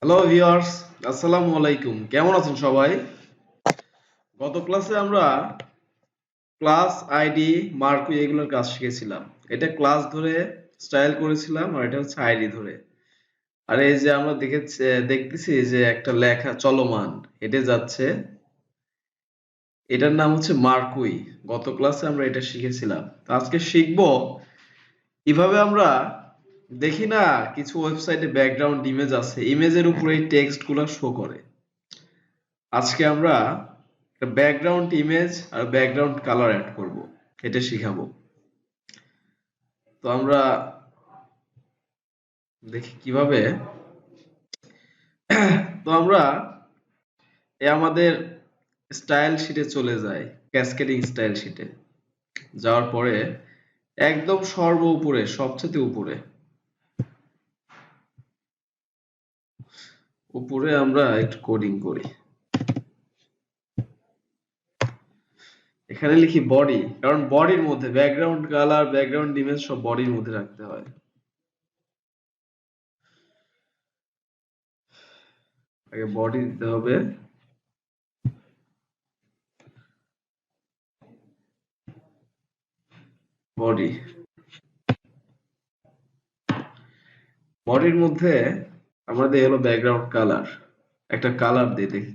Hello viewers, আসসালামু আলাইকুম। কেমন আছেন সবাই? গত ক্লাসে আমরা ক্লাস আইডি, মার্কুই এগুলোর কাজ শিখেছিলাম। এটা ক্লাস ধরে স্টাইল করেছিলাম আর এটা হচ্ছে আইডি ধরে। আর এই যে আমরা দেখতেছি যে একটা লেখা চলমান হেঁটে যাচ্ছে, এটার নাম হচ্ছে মার্কুই। গত ক্লাসে আমরা এটা শিখেছিলাম। তো আজকে শিখবো কিভাবে আমরা দেখি না কিছু ওয়েবসাইটে ব্যাকগ্রাউন্ড ইমেজ আছে, ইমেজের উপরে এই টেক্সট গুলা শো করে। আজকে আমরা একটা ব্যাকগ্রাউন্ড ইমেজ আর ব্যাকগ্রাউন্ড কালার অ্যাড করব, এটা শিখাবো। তো আমরা দেখি কিভাবে। তো আমরা আমাদের স্টাইল শিটে চলে যাই, ক্যাসকেডিং স্টাইল শিটে যাওয়ার পরে একদম সর্ব উপরে, সবচেয়ে উপরে উপরে আমরা একটু কোডিং করি। এখানে লিখি বডি, কারণ বডির মধ্যে ব্যাকগ্রাউন্ড কালার, ব্যাকগ্রাউন্ড ইমেজ সব বডির মধ্যে রাখতে হয়। আগে বডি দিতে হবে। বডি বডির মধ্যে আমরা দিই হলো ব্যাকগ্রাউন্ড কালার। একটা কালার দিই, দেখি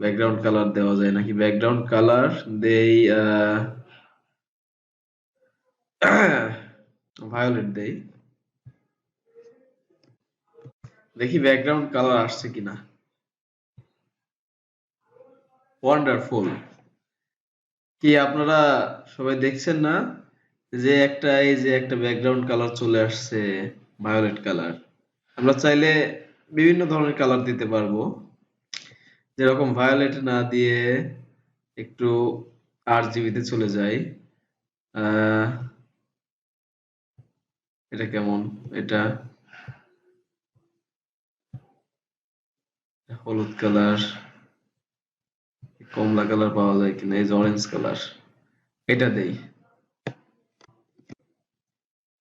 ব্যাকগ্রাউন্ড কালার দেওয়া যায় নাকি। ব্যাকগ্রাউন্ড কালার দেই ভায়োলেট দেই, দেখি ব্যাকগ্রাউন্ড কালার আসছে কিনা। ওয়ান্ডারফুল। কি আপনারা সবাই দেখছেন না যে এই যে একটা ব্যাকগ্রাউন্ড কালার চলে আসছে, ভায়োলেট কালার। আমরা চাইলে বিভিন্ন ধরনের কালার দিতে পারবো, যেরকম ভায়োলেট না দিয়ে একটু RGB তে চলে যাই। আহ এটা কেমন? এটা হলুদ কালার, কমলা কালার পাওয়া যায় কিনা, এই যে অরেঞ্জ কালার, এটা দেই।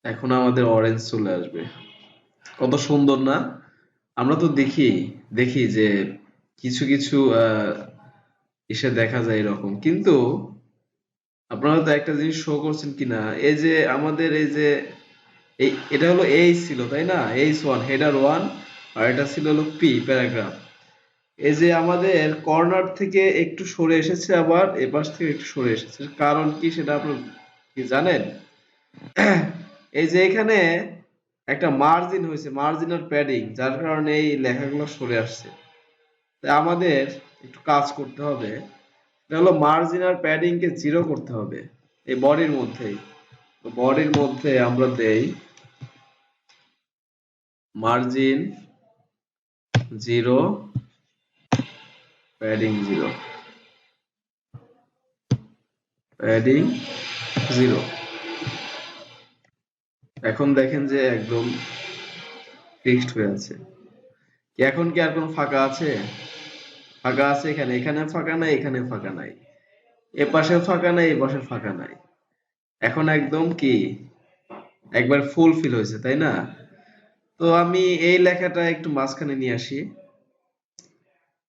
এখন আমাদের অরেঞ্জ চলে আসবে। কত সুন্দর না? আমরা তো দেখি দেখি যে কিছু কিছু ইসে দেখা যায় এরকম, কিন্তু আপনারা তো একটা জিনিস শো করছেন কিনা, এই যে আমাদের এই যে এটা হলো এইচ ছিল তাই না, H1 হেডার 1, আর এটা ছিল হলো পি প্যারাগ্রাফ। এই যে আমাদের কর্নার থেকে একটু সরে এসেছে, আবার এপাশ থেকে একটু সরে এসেছে, কারণ কি সেটা আপনারা কি জানেন? এই যে এখানে একটা মার্জিন হয়েছে, মার্জিনাল প্যাডিং, যার কারণে এই লেখাগুলো সরে আসছে। তাই আমাদের একটু কাজ করতে হবে, এটা হলো মার্জিনাল প্যাডিং কে 0 করতে হবে এই বডির মধ্যেই। তো বডির মধ্যে আমরা দেই মার্জিন 0, প্যাডিং 0, প্যাডিং 0। এখন দেখেন যে একদম ফিক্সড হয়ে আছে। এখন কি আর কোনো ফাঁকা আছে? ফাঁকা আছে এখানে, এখানে ফাঁকা নাই, এখানে ফাঁকা নাই, এ পাশে ফাঁকা নাই, এ পাশে ফাঁকা নাই। এখন একদম কি একবার ফুল ফিল হয়েছে তাই না? তো আমি এই লেখাটা একটু মাঝখানে নিয়ে আসি,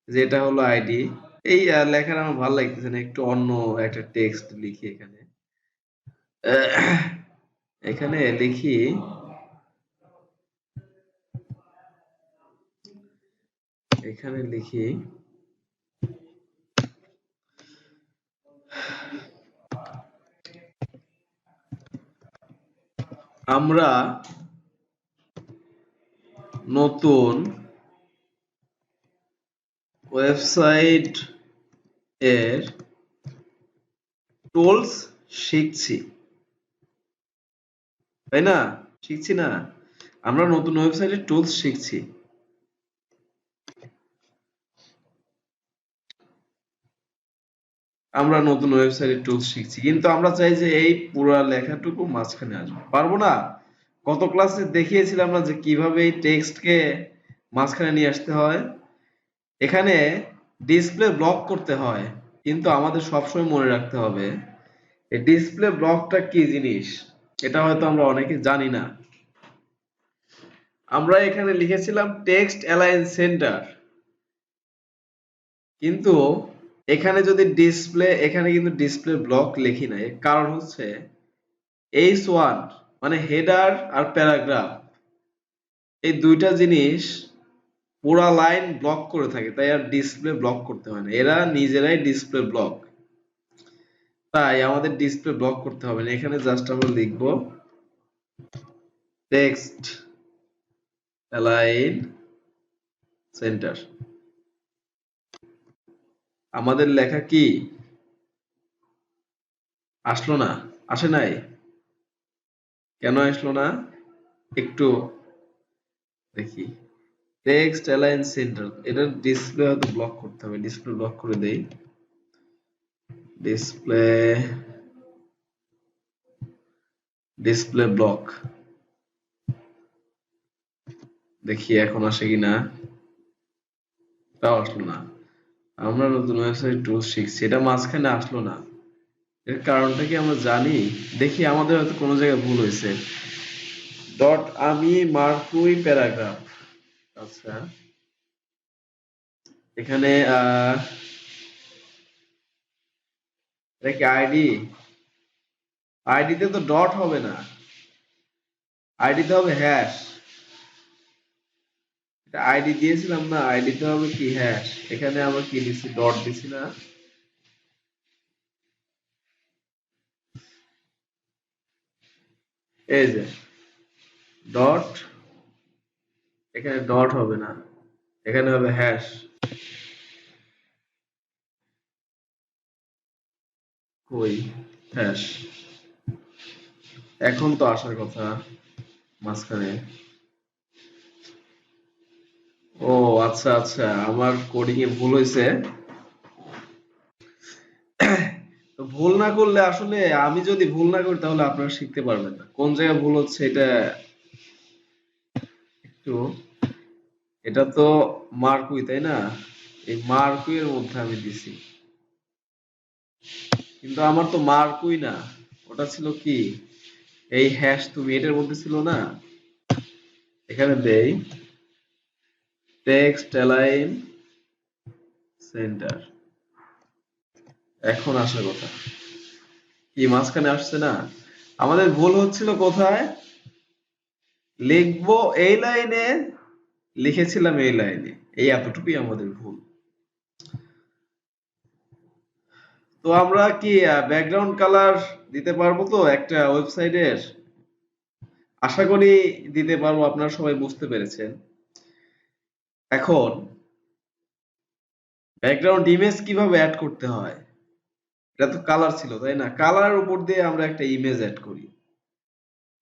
যেটা হলো আইডি। এই লেখাটা আমার ভালো লাগতেছে না, একটু অন্য একটা টেক্সট লিখি এখানে। আহ, এখানে লিখি এখানে লিখি আমরা নতুন ওয়েবসাইট এর টুলস শিখছি, তাই না? শিখছি না, আমরা নতুন ওয়েবসাইটের টুলস শিখছি। আমরা নতুন ওয়েবসাইটের টুলস শিখছি, কিন্তু আমরা চাই যে এই পুরা লেখাটুকু মাঝখানে আসবে, পারবো না? গত ক্লাসে দেখিয়েছিলাম না যে কিভাবে এই টেক্সটকে মাঝখানে নিয়ে আসতে হয়। এখানে ডিসপ্লে ব্লক করতে হয়, কিন্তু আমাদের সবসময় মনে রাখতে হবে এই ডিসপ্লে ব্লকটা কি জিনিস, এটা হয়তো আমরা অনেকে জানি না। আমরা এখানে লিখেছিলাম টেক্সট অ্যালাইন সেন্টার, কিন্তু এখানে কিন্তু ডিসপ্লে ব্লক লিখি নাই। এর কারণ হচ্ছে H1 মানে হেডার আর প্যারাগ্রাফ, এই দুইটা জিনিস পুরা লাইন ব্লক করে থাকে, তাই আর ডিসপ্লে ব্লক করতে হয় না, এরা নিজেরাই ডিসপ্লে ব্লক, তাই আমাদের ডিসপ্লে ব্লক করতে হবে না। এখানে জাস্ট আমরা লিখব টেক্সট অ্যালাইন সেন্টার। আমাদের লেখা কি আসলো না? আসে নাই? কেন আসলো না একটু দেখি। টেক্সট অ্যালাইন সেন্টার, এটার ডিসপ্লে হয়তো ব্লক করতে হবে, ডিসপ্লে ব্লক করে দেই। ডিসপ্লে ব্লক, দেখি এখন আসে কিনা। তাও আসলো না। আমরা নতুন ওয়েবসাইট টুলস শিখছি, এটা মাঝখানে আসলো না, এর কারণটা কি আমরা জানি? দেখি আমাদের হয়তো কোনো জায়গায় ভুল হয়েছে। ডট আমি মার্কুই প্যারাগ্রাফ, আচ্ছা এখানে এটা কি আইডি? আইডিতে তো ডট হবে না, আইডিতে হবে হ্যাশ। এটা আইডি দিয়েছিলাম না, আইডিতে হবে কি হ্যাশ। এখানে আমরা কি দিছি, ডট দিছি না? এই যে ডট, এখানে ডট হবে না, এখানে হবে হ্যাশ। কই হ্যাশ? এখন তো আসার কথা মাঝখানে। ও আচ্ছা আচ্ছা, আমার কোডিং এ ভুল হয়েছে। তো ভুল না করলে আসলে, আমি যদি ভুল না করি তাহলে আপনারা শিখতে পারবেন না। কোন জায়গায় ভুল হচ্ছে এটা একটু, এটা তো মার্কুই তাই না? এই মার্কুই এর মধ্যে আমি দিছি, কিন্তু আমার তো মার্কুই না, ওটা ছিল কি এই হ্যাশ, তুমি এটার মধ্যে ছিল না। এখানে দেই টেক্সট অ্যালাইন সেন্টার, এখন আসার কথা কি মাঝখানে আসছে না। আমাদের ভুল হচ্ছিল কোথায়, লিখবো এই লাইনে, লিখেছিলাম এই লাইনে, এই এতটুকুই আমাদের ভুল। তো আমরা কি ব্যাকগ্রাউন্ড কালার দিতে পারবো তো একটা ওয়েবসাইটের? আশা করি দিতে পারবো, আপনারা সবাই বুঝতে পেরেছেন। এখন ব্যাকগ্রাউন্ড ইমেজ কিভাবে অ্যাড করতে হয়, এটা তো কালার ছিল তাই না? কালারের উপর দিয়ে আমরা একটা ইমেজ অ্যাড করি,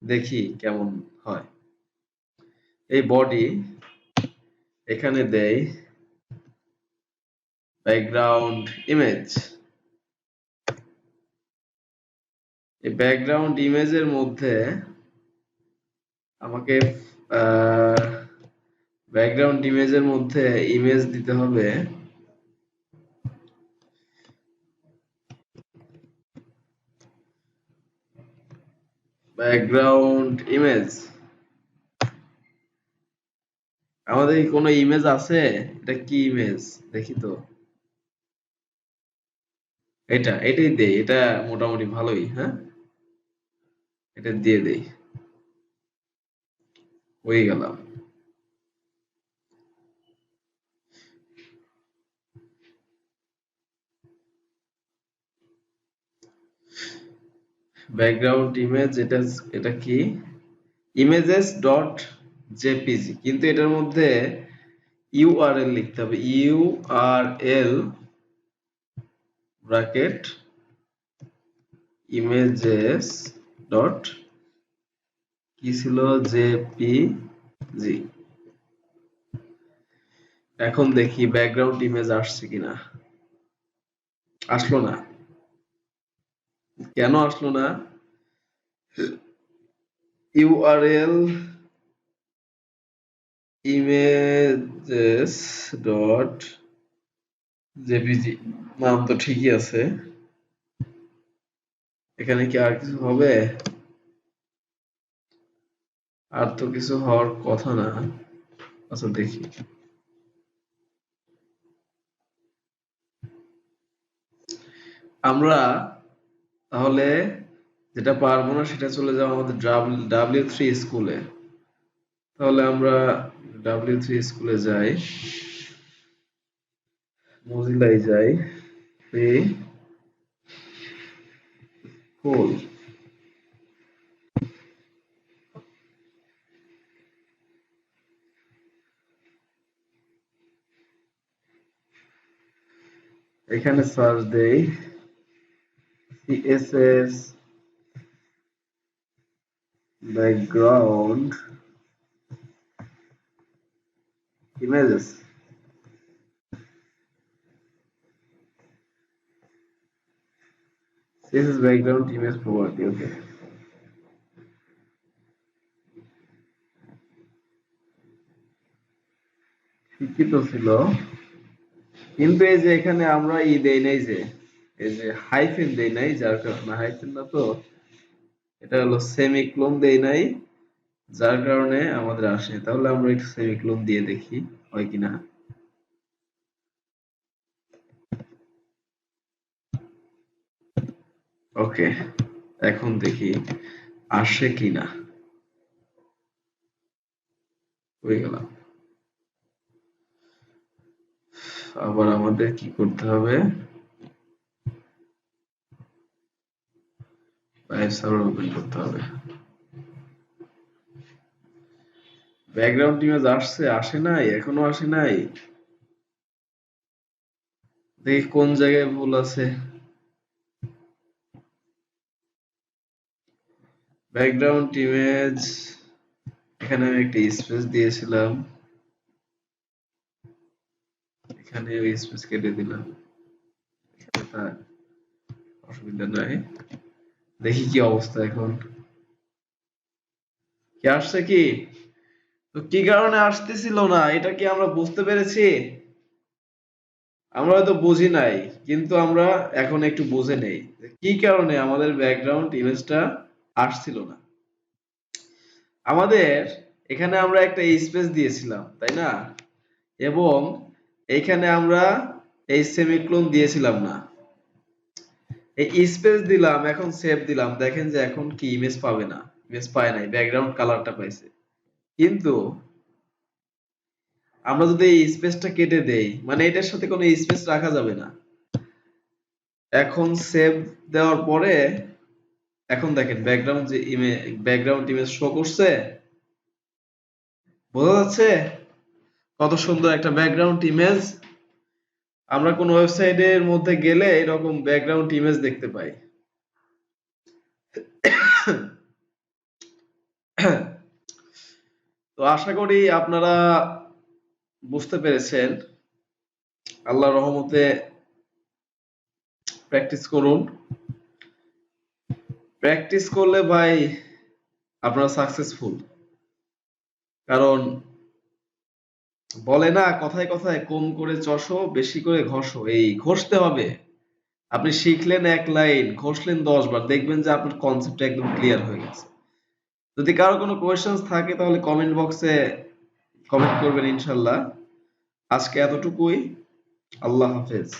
দেখি কেমন হয়। এই বডি, এখানে দেই ব্যাকগ্রাউন্ড ইমেজ। এই ব্যাকগ্রাউন্ড ইমেজের মধ্যে আমাকে ব্যাকগ্রাউন্ড ইমেজের মধ্যে ইমেজ দিতে হবে ব্যাকগ্রাউন্ড ইমেজ। আমাদের কি কোনো ইমেজ আছে? এটা কি ইমেজ দেখি তো। এটাই দেই, এটা মোটামুটি ভালোই, হ্যাঁ এটা দিয়ে দেই, হয়ে গেলাম। ব্যাকগ্রাউন্ড ইমেজ, এটা কি ইমেজেস ডট জেপিজি, কিন্তু এটার মধ্যে ইউআরএল লিখতে হবে, ইউআরএল ব্র্যাকেট ইমেজেস ডট কি ছিল জেপিজি। এখন দেখি ব্যাকগ্রাউন্ড ইমেজ আসছে কিনা। আসলো না, কেন আসলো না? ইউআরএল ইমেজেস ডট জেপিজি, নাম তো ঠিকই আছে, এখানে কি আর কিছু হবে? আর তো কিছু হওয়ার কথা না। আচ্ছা দেখি। আমরা তাহলে যেটা পারবো না সেটা চলে যাবো আমাদের W3 স্কুলে। তাহলে আমরা W3 স্কুলে যাই, মজিলায় যাই, কোল। এখানে সার্চ দেই CSS background images. CSS background image property, okay. শিক্ষিত ছিল, কিন্তু এই যে এখানে আমরা দেই নাই, যে এই যে হাইফেন দেই নাই, যার কারণে হাইফেন না তো, এটা হলো সেমিক্লোন দেই নাই, যার কারণে আমাদের আসে। তাহলে আমরা একটু সেমিক্লোন দিয়ে দেখি হয় কিনা। ওকে, এখন দেখি আসে কিনা। হয়ে গেলাম। আবার আমাদের কি করতে হবে, লাইভ সার্ভার ওপেন করতে হবে। ব্যাকগ্রাউন্ড ইমেজ আসছে, আসে নাই, এখনো আসে নাই। দেখি কোন জায়গায় ভুল আছে। ব্যাকগ্রাউন্ড ইমেজ, এখানে আমি একটা স্পেস দিয়েছিলাম, এখানে ওই স্পেস কেটে দিলাম। থাক, অসুবিধা নাই। দেখি কি অবস্থা এখন। কি আসছে কি? তো কি কারণে আসতেছিল না এটা কি আমরা বুঝতে পেরেছি? আমরা হয়তো বুঝি নাই, কিন্তু আমরা এখন একটু বুঝে নেই কি কারণে আমাদের ব্যাকগ্রাউন্ড ইমেজটা আসছিল না। আমাদের এখানে আমরা একটা স্পেস দিয়েছিলাম, তাই না? এবং এইখানে আমরা এই সেমিক্লোন দিয়েছিলাম না, এই স্পেস দিলাম, এখন সেভ দিলাম, দেখেন যে এখন কি ইমেজ পাবে না, ইমেজ পায় নাই, ব্যাকগ্রাউন্ড কালারটা পাইছে। কিন্তু আমরা যদি এই স্পেসটা কেটে দেই, মানে এটার সাথে কোনো স্পেস রাখা যাবে না। এখন সেভ দেওয়ার পরে এখন দেখেন ব্যাকগ্রাউন্ড যে ইমেজ, ব্যাকগ্রাউন্ড ইমেজ শো করছে, বোঝা যাচ্ছে কত সুন্দর একটা ব্যাকগ্রাউন্ড ইমেজ। আমরা কোন ওয়েবসাইটের মধ্যে গেলে এরকম ব্যাকগ্রাউন্ড ইমেজ দেখতে পাই। তো আশা করি আপনারা বুঝতে পেরেছেন। আল্লাহর রহমতে প্র্যাকটিস করুন। প্র্যাকটিস করলে ভাই আপনারা সাকসেসফুল। কারণ বলে না কথায় কথায়, কম করে চষো বেশি করে ঘষো, এই ঘষতে হবে। আপনি শিখলেন এক লাইন, ঘষলেন 10 বার, দেখবেন যে আপনার কনসেপ্ট একদম ক্লিয়ার হয়ে গেছে। যদি কারো কোনো কোয়েশ্চেন্স থাকে তাহলে কমেন্ট বক্সে কমেন্ট করবেন ইনশাল্লাহ। আজকে এতটুকুই। আল্লাহ হাফেজ।